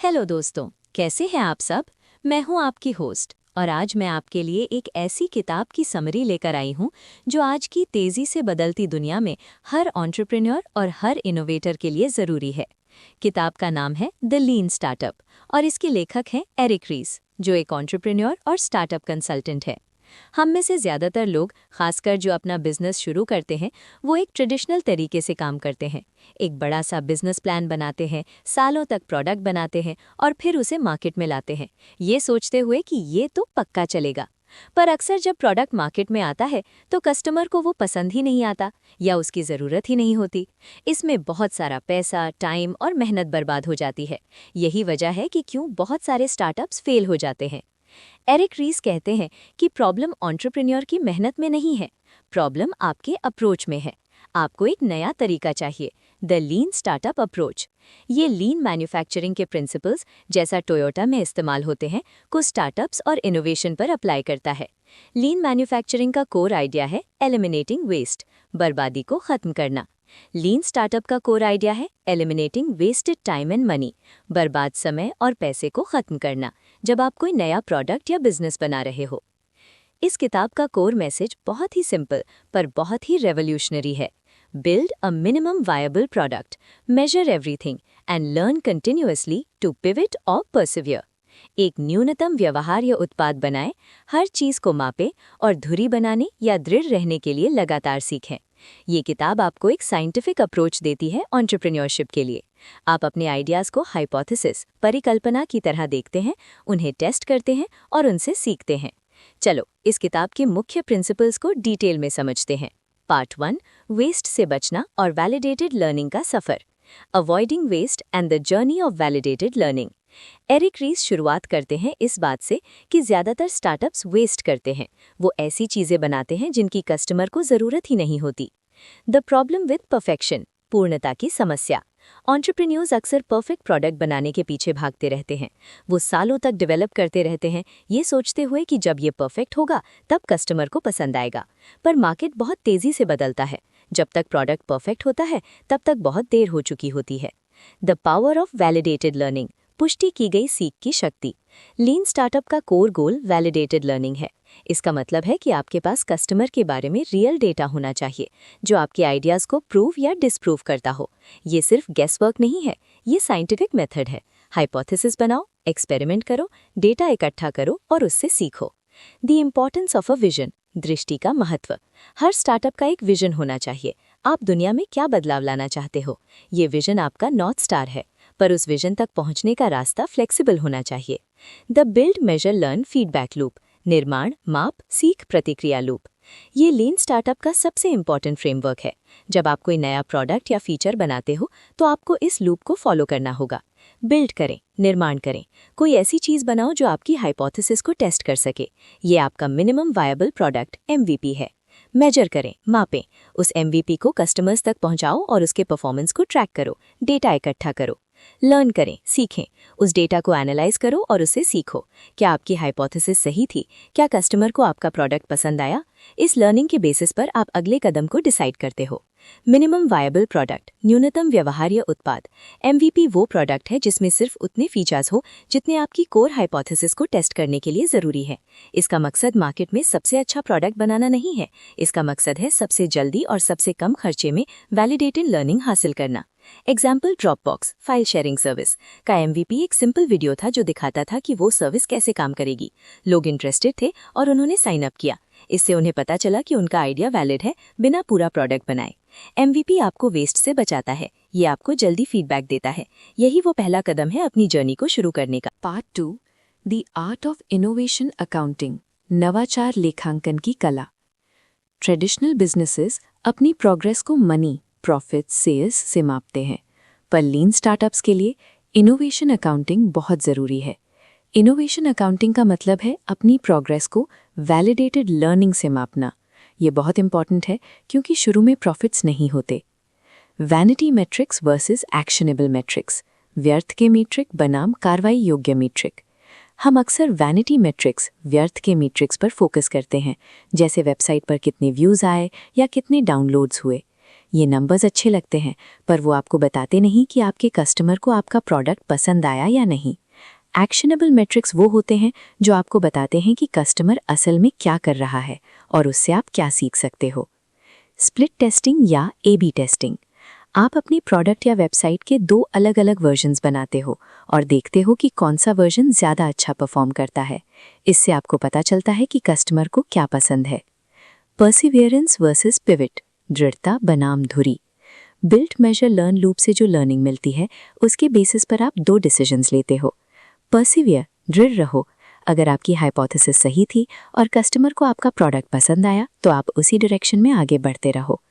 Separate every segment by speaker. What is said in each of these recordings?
Speaker 1: Hello दोस्तों, कैसे हैं आप सब। मैं हूं आपकी होस्ट और आज मैं आपके लिए एक ऐसी किताब की समरी लेकर आई हूं जो आज की तेज़ी से बदलती दुनिया में हर एंटरप्रेन्योर और हर इनोवेटर के लिए ज़रूरी है। किताब का नाम है द लीन स्टार्टअप और इसके लेखक हैं एरिक रीस, जो एक एंटरप्रेन्योर और स्टार्टअप कंसल्टेंट है। हम में से ज़्यादातर लोग, खासकर जो अपना बिजनेस शुरू करते हैं, वो एक ट्रेडिशनल तरीके से काम करते हैं। एक बड़ा सा बिजनेस प्लान बनाते हैं, सालों तक प्रोडक्ट बनाते हैं और फिर उसे मार्केट में लाते हैं, ये सोचते हुए कि ये तो पक्का चलेगा। पर अक्सर जब प्रोडक्ट मार्केट में आता है तो कस्टमर को वो पसंद ही नहीं आता या उसकी ज़रूरत ही नहीं होती। इसमें बहुत सारा पैसा, टाइम और मेहनत बर्बाद हो जाती है। यही वजह है कि क्यों बहुत सारे स्टार्टअप्स फेल हो जाते हैं। एरिक रीस कहते हैं कि प्रॉब्लम एंटरप्रेन्योर की मेहनत में नहीं है, प्रॉब्लम आपके अप्रोच में है। आपको एक नया तरीका चाहिए, द लीन स्टार्टअप अप्रोच। ये लीन मैन्युफैक्चरिंग के प्रिंसिपल्स, जैसा टोयोटा में इस्तेमाल होते हैं, को स्टार्टअप्स और इनोवेशन पर अप्लाई करता है। लीन मैन्युफैक्चरिंग का कोर आइडिया है एलिमिनेटिंग वेस्ट, बर्बादी को खत्म करना। लीन स्टार्टअप का कोर आइडिया है eliminating wasted time and money, बर्बाद समय और पैसे को खत्म करना जब आप कोई नया प्रोडक्ट या बिजनेस बना रहे हो। इस किताब का कोर मैसेज बहुत ही सिंपल पर बहुत ही रेवोल्यूशनरी है। Build a minimum viable product, measure everything and learn continuously to pivot और परसिवियर। एक न्यूनतम व्यवहार्य उत्पाद बनाएं, हर चीज को मापें और धुरी बनाने या दृढ़ रहने के लिए लगातार सीखें। ये किताब आपको एक साइंटिफिक अप्रोच देती है एंटरप्रेन्योरशिप के लिए। आप अपने आइडियाज़ को हाइपोथेसिस, परिकल्पना की तरह देखते हैं, उन्हें टेस्ट करते हैं और उनसे सीखते हैं। चलो इस किताब के मुख्य प्रिंसिपल्स को डिटेल में समझते हैं। पार्ट 1, वेस्ट से बचना और वैलिडेटेड लर्निंग का सफ़र। Avoiding waste and the journey of validated learning. Eric Ries शुरुआत करते हैं इस बात से कि ज़्यादातर स्टार्टअप्स वेस्ट करते हैं। वो ऐसी चीज़ें बनाते हैं जिनकी कस्टमर को ज़रूरत ही नहीं होती। द प्रॉब्लम विद परफेक्शन, पूर्णता की समस्या। एंटरप्रेन्योर्स अक्सर परफेक्ट प्रोडक्ट बनाने के पीछे भागते रहते हैं। वो सालों तक डेवलप करते रहते हैं, ये सोचते हुए कि जब ये परफेक्ट होगा तब कस्टमर को पसंद आएगा। पर मार्केट बहुत तेज़ी से बदलता है। जब तक प्रोडक्ट परफेक्ट होता है तब तक बहुत देर हो चुकी होती है। The power of validated learning, पुष्टि की गई सीख की शक्ति। लीन स्टार्टअप का कोर गोल वैलिडेटेड लर्निंग है। इसका मतलब है कि आपके पास कस्टमर के बारे में रियल डेटा होना चाहिए जो आपके आइडियाज़ को प्रूव या डिसप्रूव करता हो। ये सिर्फ गेस वर्क नहीं है, ये साइंटिफिक मेथड है। हाइपोथेसिस बनाओ, एक्सपेरिमेंट करो, डेटा इकट्ठा करो और उससे सीखो। The importance of a vision, दृष्टि का महत्व। हर स्टार्टअप का एक विजन होना चाहिए। आप दुनिया में क्या बदलाव लाना चाहते हो, ये विजन आपका नॉर्थ स्टार है। पर उस विजन तक पहुंचने का रास्ता फ्लेक्सिबल होना चाहिए। The build, measure, learn, feedback loop, निर्माण, माप, सीख, प्रतिक्रिया लूप। ये लीन स्टार्टअप का सबसे इम्पॉर्टेंट फ्रेमवर्क है। जब आप कोई नया प्रोडक्ट या फीचर बनाते हो तो आपको इस लूप को फॉलो करना होगा। बिल्ड करें, निर्माण करें, कोई ऐसी चीज़ बनाओ जो आपकी हाइपोथेसिस को टेस्ट कर सके। ये आपका मिनिमम वायबल प्रोडक्ट MVP है। मेजर करें, मापें, उस MVP को कस्टमर्स तक पहुंचाओ और उसके परफॉर्मेंस को ट्रैक करो, डेटा इकट्ठा करो। लर्न करें, सीखें, उस डेटा को एनालाइज करो और उससे सीखो। क्या आपकी हाइपोथेसिस सही थी? क्या कस्टमर को आपका प्रोडक्ट पसंद आया? इस लर्निंग के बेसिस पर आप अगले कदम को डिसाइड करते हो। मिनिमम वायबल प्रोडक्ट, न्यूनतम व्यवहार्य उत्पाद। MVP वो प्रोडक्ट है जिसमें सिर्फ उतने फीचर्स हो जितने आपकी कोर हाइपोथेसिस को टेस्ट करने के लिए ज़रूरी है। इसका मकसद मार्केट में सबसे अच्छा प्रोडक्ट बनाना नहीं है, इसका मकसद है सबसे जल्दी और सबसे कम खर्चे में वैलिडेटेड लर्निंग हासिल करना। Example, Dropbox file sharing service का MVP एक सिंपल वीडियो था जो दिखाता था कि वो सर्विस कैसे काम करेगी। लोग इंटरेस्टेड थे और उन्होंने साइन अप किया। इससे उन्हें पता चला कि उनका आइडिया वैलिड है बिना पूरा प्रोडक्ट बनाए। MVP आपको वेस्ट से बचाता है, ये आपको जल्दी फीडबैक देता है। यही वो पहला कदम है अपनी जर्नी को शुरू करने का।
Speaker 2: Part 2, the art of innovation accounting, नवाचार लेखांकन की कला। ट्रेडिशनल बिजनेसेस अपनी प्रोग्रेस को मनी, प्रॉफिट, सेल्स से मापते हैं, पर लीन स्टार्टअप्स के लिए इनोवेशन अकाउंटिंग बहुत ज़रूरी है। इनोवेशन अकाउंटिंग का मतलब है अपनी प्रोग्रेस को वैलिडेटेड लर्निंग से मापना। ये बहुत इंपॉर्टेंट है क्योंकि शुरू में प्रॉफिट्स नहीं होते। Vanity matrix versus actionable matrix, व्यर्थ के मीट्रिक बनाम कार्रवाई योग्य मीट्रिक। हम अक्सर वैनिटी मेट्रिक्स, व्यर्थ के मीट्रिक्स पर फोकस करते हैं, जैसे वेबसाइट पर कितने व्यूज़ आए या कितने डाउनलोड्स हुए। ये नंबर्स अच्छे लगते हैं, पर वो आपको बताते नहीं कि आपके कस्टमर को आपका प्रोडक्ट पसंद आया या नहीं। एक्शनेबल मेट्रिक्स वो होते हैं जो आपको बताते हैं कि कस्टमर असल में क्या कर रहा है और उससे आप क्या सीख सकते हो। स्प्लिट टेस्टिंग या A/B टेस्टिंग। आप अपनी प्रोडक्ट या वेबसाइट के 2 अलग-अलग वर्जन्स बनाते हो और देखते हो कि कौन सा वर्जन ज़्यादा अच्छा परफॉर्म करता है। इससे आपको पता चलता है कि कस्टमर को क्या पसंद है। परसिवियरेंस वर्सेस पिवट, दृढ़ता बनाम धुरी। बिल्ट मेजर लर्न लूप से जो लर्निंग मिलती है उसके बेसिस पर आप 2 डिसीजंस लेते हो। परसिवियर, दृढ़ रहो। अगर आपकी हाइपोथेसिस सही थी और कस्टमर को आपका प्रोडक्ट पसंद आया तो आप उसी डायरेक्शन में आगे बढ़ते रहो।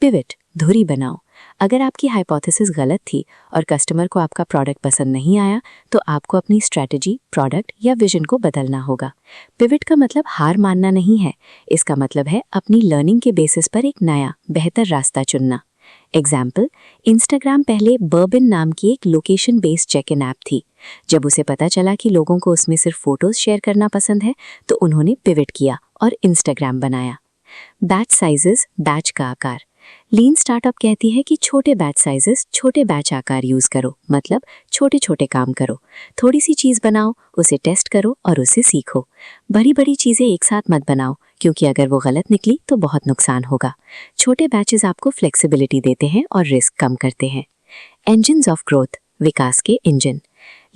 Speaker 2: पिवट, धुरी बनाओ। अगर आपकी हाइपोथेसिस गलत थी और कस्टमर को आपका प्रोडक्ट पसंद नहीं आया तो आपको अपनी स्ट्रैटेजी, प्रोडक्ट या विजन को बदलना होगा। पिवट का मतलब हार मानना नहीं है, इसका मतलब है अपनी लर्निंग के बेसिस पर एक नया, बेहतर रास्ता चुनना। एग्जाम्पल, इंस्टाग्राम पहले बर्बिन नाम की एक location based check in app थी। जब उसे पता चला कि लोगों को उसमें सिर्फ फोटोज शेयर करना पसंद है तो उन्होंने पिवट किया और इंस्टाग्राम बनाया। बैच साइजेस, बैच का आकार। लीन स्टार्टअप कहती है कि छोटे बैच साइजेस, छोटे बैच आकार यूज करो, मतलब छोटे छोटे काम करो। थोड़ी सी चीज बनाओ, उसे टेस्ट करो और उससे सीखो। बड़ी बड़ी चीजें एक साथ मत बनाओ, क्योंकि अगर वो गलत निकली तो बहुत नुकसान होगा। छोटे बैचेस आपको फ्लेक्सिबिलिटी देते हैं और रिस्क कम करते हैं। इंजन्स ऑफ ग्रोथ, विकास के इंजन।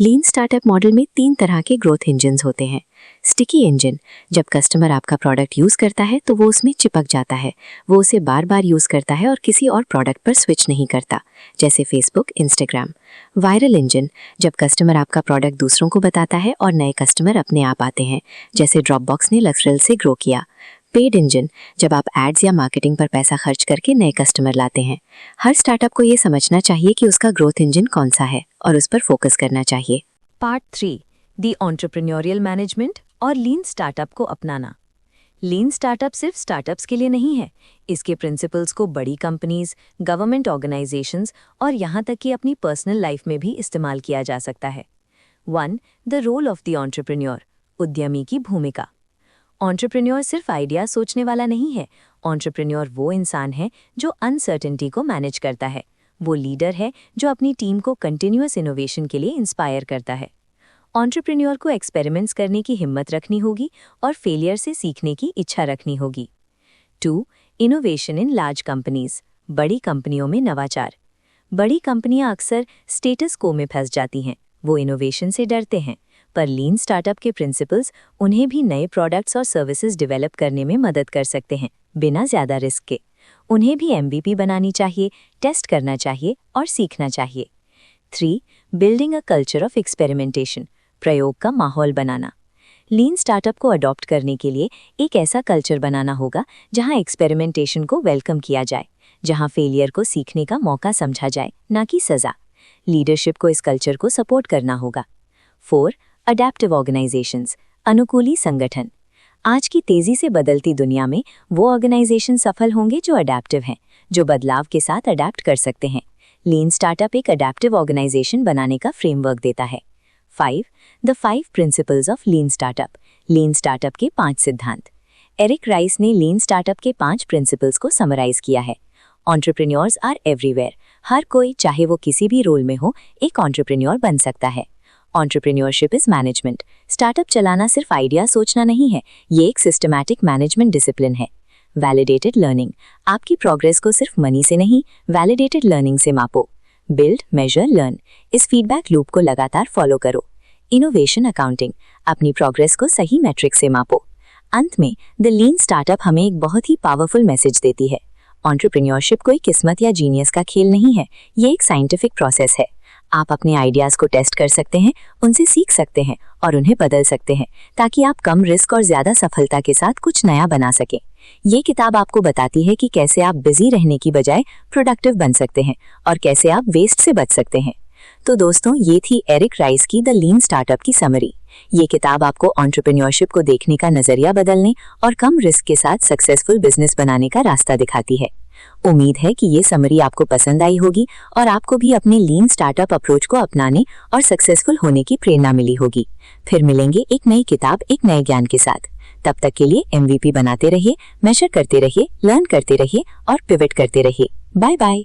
Speaker 2: लीन स्टार्टअप मॉडल में 3 तरह के ग्रोथ इंजन्स होते हैं। स्टिकी इंजन, जब कस्टमर आपका प्रोडक्ट यूज करता है तो वो उसमें चिपक जाता है, वो उसे बार बार यूज करता है और किसी और प्रोडक्ट पर स्विच नहीं करता, जैसे फेसबुक, इंस्टाग्राम। वायरल इंजन, जब कस्टमर आपका प्रोडक्ट दूसरों को बताता है और नए कस्टमर अपने आप आते हैं, जैसे ड्रॉपबॉक्स ने लक्सरेल से ग्रो किया। पेड इंजन, जब आप एड्स या मार्केटिंग पर पैसा खर्च करके नए कस्टमर लाते हैं। हर स्टार्टअप को ये समझना चाहिए कि उसका ग्रोथ इंजन कौन सा है और उस पर फोकस करना चाहिए।
Speaker 1: पार्ट 3, दी एंटरप्रेन्योरियल मैनेजमेंट और लीन स्टार्टअप को अपनाना। लीन स्टार्टअप सिर्फ स्टार्टअप्स के लिए नहीं है, इसके प्रिंसिपल्स को बड़ी कंपनीज, गवर्नमेंट ऑर्गेनाइजेशंस और यहाँ तक कि अपनी पर्सनल लाइफ में भी इस्तेमाल किया जा सकता है। 1. The role of the entrepreneur, उद्यमी की भूमिका। एंटरप्रेन्योर सिर्फ आइडिया सोचने वाला नहीं है। एंटरप्रेन्योर वो इंसान है जो अनसर्टेनिटी को मैनेज करता है। वो लीडर है जो अपनी टीम को कंटिन्यूअस इनोवेशन के लिए इंस्पायर करता है। एंटरप्रेन्योर को एक्सपेरिमेंट्स करने की हिम्मत रखनी होगी और फेलियर से सीखने की इच्छा रखनी होगी। 2. इनोवेशन इन लार्ज कंपनीज, बड़ी कंपनियों में नवाचार। बड़ी कंपनियां अक्सर स्टेटस को में फंस जाती हैं, वो इनोवेशन से डरते हैं, पर लीन स्टार्टअप के प्रिंसिपल्स उन्हें भी नए प्रोडक्ट्स और सर्विसेज डेवलप करने में मदद कर सकते हैं, बिना ज़्यादा रिस्क के। उन्हें भी MVP बनानी चाहिए, टेस्ट करना चाहिए और सीखना चाहिए। 3. Building a culture of experimentation, प्रयोग का माहौल बनाना। लीन स्टार्टअप को अडॉप्ट करने के लिए एक ऐसा कल्चर बनाना होगा जहां एक्सपेरिमेंटेशन को वेलकम किया जाए, जहां फेलियर को सीखने का मौका समझा जाए, ना कि सजा। लीडरशिप को इस कल्चर को सपोर्ट करना होगा। 4. अडैप्टिव ऑर्गेनाइजेशंस, अनुकूली संगठन। आज की तेजी से बदलती दुनिया में वो ऑर्गेनाइजेशन सफल होंगे जो अडैप्टिव हैं, जो बदलाव के साथ अडैप्ट कर सकते हैं। लीन स्टार्टअप एक अडैप्टिव ऑर्गेनाइजेशन बनाने का फ्रेमवर्क देता है। 5. The 5 principles of lean startup, lean startup के 5 सिद्धांत। एरिक राइस ने लीन स्टार्टअप के 5 प्रिंसिपल्स को समराइज किया है। एंटरप्रेन्योर्स आर एवरीवेयर, हर कोई चाहे वो किसी भी रोल में हो एक एंटरप्रेन्योर बन सकता है। एंटरप्रेन्योरशिप इज मैनेजमेंट, स्टार्टअप चलाना सिर्फ आइडिया सोचना नहीं है, ये एक सिस्टमैटिक मैनेजमेंट डिसिप्लिन है। वैलिडेटेड लर्निंग, आपकी प्रोग्रेस को सिर्फ मनी से नहीं, वैलिडेटेड लर्निंग से मापो। बिल्ड, मेजर, लर्न, इस फीडबैक लूप को लगातार फॉलो करो। इनोवेशन अकाउंटिंग, अपनी प्रोग्रेस को सही मैट्रिक से मापो। अंत में द लीन स्टार्टअप हमें एक बहुत ही पावरफुल मैसेज देती है। एंटरप्रेन्योरशिप कोई किस्मत या जीनियस का खेल नहीं है, ये एक साइंटिफिक प्रोसेस है। आप अपने आइडियाज को टेस्ट कर सकते हैं, उनसे सीख सकते हैं और उन्हें बदल सकते हैं, ताकि आप कम रिस्क और ज्यादा सफलता के साथ कुछ नया बना सकें। ये किताब आपको बताती है कि कैसे आप बिजी रहने की बजाय प्रोडक्टिव बन सकते हैं और कैसे आप वेस्ट से बच सकते हैं। तो दोस्तों, ये थी एरिक राइस की द लीन स्टार्टअप की समरी। ये किताब आपको एंटरप्रेन्योरशिप को देखने का नजरिया बदलने और कम रिस्क के साथ सक्सेसफुल बिजनेस बनाने का रास्ता दिखाती है। उम्मीद है कि ये समरी आपको पसंद आई होगी और आपको भी अपने लीन स्टार्टअप अप्रोच को अपनाने और सक्सेसफुल होने की प्रेरणा मिली होगी। फिर मिलेंगे एक नई किताब, एक नए ज्ञान के साथ। तब तक के लिए MVP बनाते रहिए, मेजर करते रहिए, लर्न करते रहिए और पिवट करते रहिए। Bye bye.